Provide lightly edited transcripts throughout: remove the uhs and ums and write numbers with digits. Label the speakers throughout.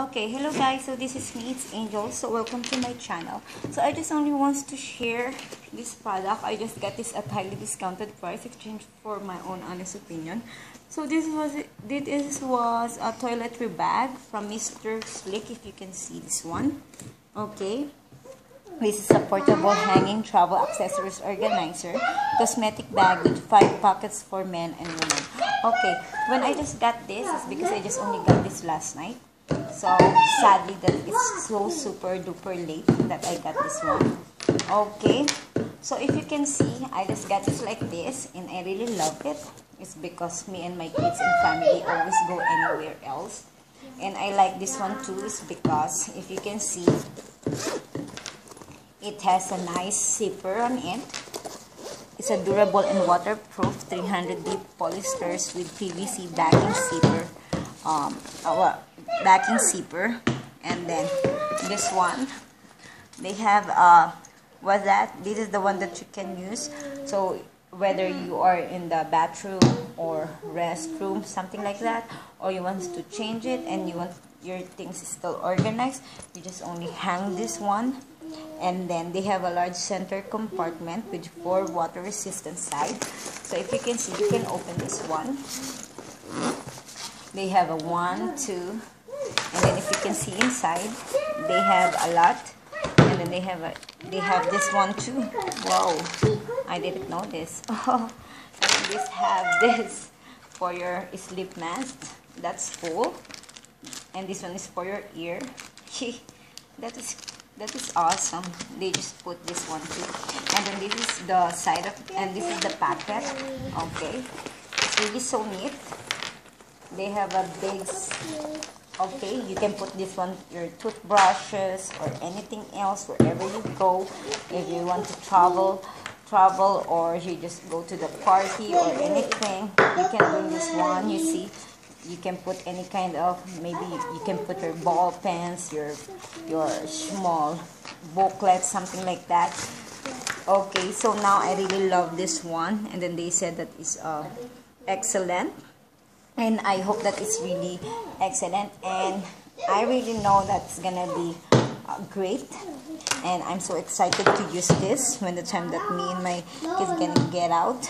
Speaker 1: Okay, hello guys, so this is me, it's Angel, so welcome to my channel. So I just only wants to share this product. I just got this at highly discounted price, exchange for my own honest opinion. So this was a toiletry bag from Mr. Slick, if you can see this one. Okay, this is a portable hanging travel accessories organizer, cosmetic bag with 5 pockets for men and women. Okay, when I just got this, it's because I just only got this last night. So sadly that it's so super duper late that I got this one. Okay, so if you can see, I just got it like this and I really love it. It's because me and my kids and family always go anywhere else. And I like this one too, is because if you can see, it has a nice zipper on it. It's a durable and waterproof 300 deep polyesters with PVC backing zipper. Backing zipper. And then this one, they have this is the one that you can use. So whether you are in the bathroom or restroom, something like that, or you want to change it and you want your things still organized, you just only hang this one. And then they have a large center compartment with 4 water resistant sides. So if you can see, you can open this one. They have a 1, 2, and then if you can see inside, they have a lot. And then they have this one too. Wow, I didn't know this. Oh, and this have this for your sleep mask. That's full. And this one is for your ear. That is awesome. They just put this one too. And then this is the side of, and this is the packet. Okay, it's really so neat. They have a big, okay, you can put this one, your toothbrushes or anything else wherever you go. If you want to travel, or you just go to the party or anything, you can bring this one. You see, you can put any kind of, maybe you can put your ball pens, your small booklet, something like that. Okay, so now I really love this one, and then they said that is excellent, and I hope that it's really excellent, and I really know that's gonna be great, and I'm so excited to use this when the time that me and my kids gonna get out.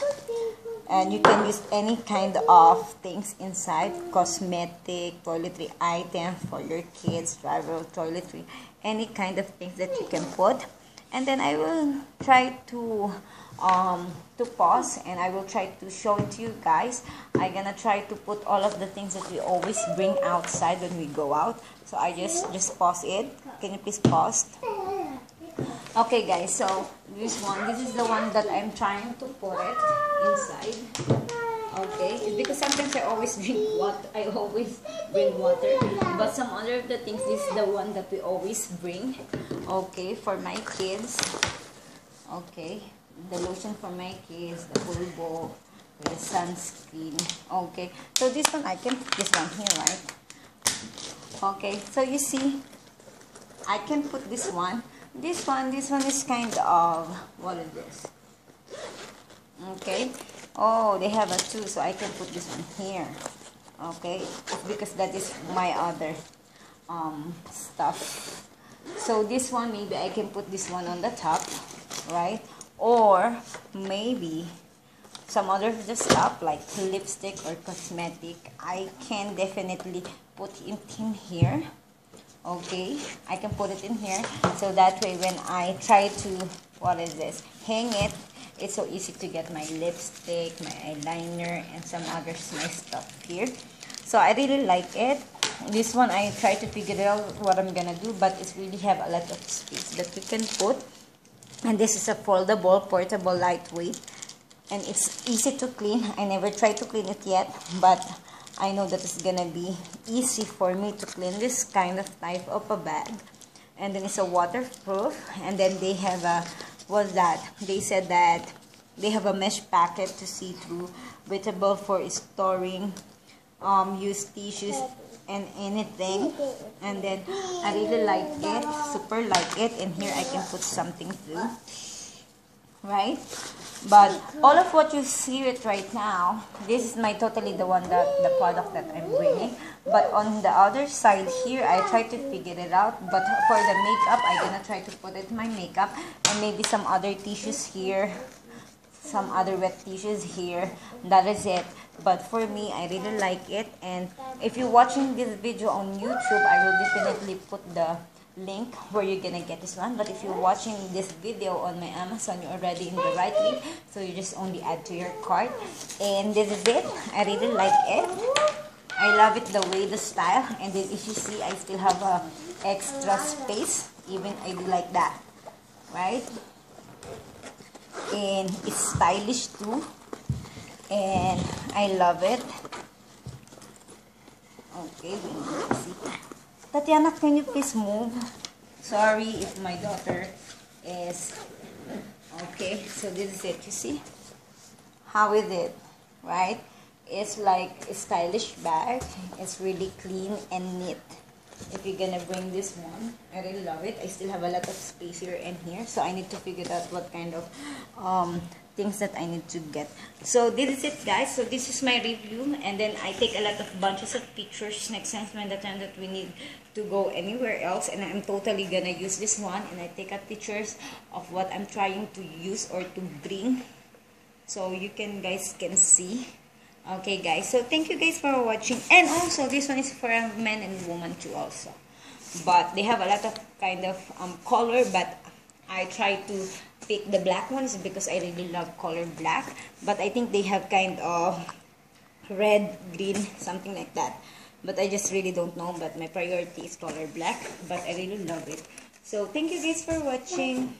Speaker 1: And you can use any kind of things inside, cosmetic, toiletry items for your kids, travel toiletry, any kind of things that you can put. And then I will try to pause, and I will try to show it to you guys. I'm gonna try to put all of the things that we always bring outside when we go out. So I just pause it. Can you please pause? Okay guys, so this is the one that I'm trying to put it inside. Okay, it's because sometimes I always drink water, I always bring water, but some other of the things, this is the one that we always bring. Okay, for my kids. Okay, the lotion for my kids, the bulbo, the sunscreen. Okay, so this one I can put this one here, right? Okay, so you see, I can put this one. This one is kind of, what is this? Okay. Oh, they have a 2, so I can put this one here. Okay. It's because that is my other stuff. So this one, maybe I can put this one on the top, right? Or maybe some other of the stuff like lipstick or cosmetic, I can definitely put it in here. Okay, I can put it in here, so that way when I try to, what is this, hang it, it's so easy to get my lipstick, my eyeliner, and some other nice stuff here. So I really like it. This one I try to figure out what I'm gonna do, but it really have a lot of space that you can put. And this is a foldable, portable, lightweight, and it's easy to clean. I never tried to clean it yet, but I know that it's gonna be easy for me to clean this kind of type of a bag. And then it's a waterproof, and then they have a, they said that they have a mesh packet to see through, breathable for storing used tissues and anything. And then I really like it, super like it, and here I can put something through, right? But all of what you see it right now, this is my totally the product that I'm bringing. But on the other side here, I tried to figure it out. But for the makeup, I'm gonna try to put it in my makeup. And maybe some other tissues here. Some other wet tissues here. That is it. But for me, I really like it. And if you're watching this video on YouTube, I will definitely put the link where you're gonna get this one. But if you're watching this video on my Amazon, you're already in the right link, so you just only add to your cart. And this is it. I really like it. I love it the way the style. And then if you see, I still have a extra space. Even I do like that, right? And it's stylish too, and I love it. Okay, see. Tatiana, can you please move? Sorry if my daughter is... Okay, so this is it, you see? How is it, right? It's like a stylish bag. It's really clean and neat. If you're gonna bring this one, I really love it. I still have a lot of space here and here, so I need to figure out what kind of things that I need to get. So this is it, guys. So this is my review, and then I take a lot of bunches of pictures next time when the time that we need to go anywhere else, and I'm totally gonna use this one, and I take up pictures of what I'm trying to use or to bring, so you guys can see. Okay, guys, so thank you guys for watching. And also this one is for a man and woman too also, but they have a lot of kind of color, but I try to pick the black ones because I really love color black. But I think they have kind of red, green, something like that, but I just really don't know. But my priority is color black, but I really love it. So thank you guys for watching.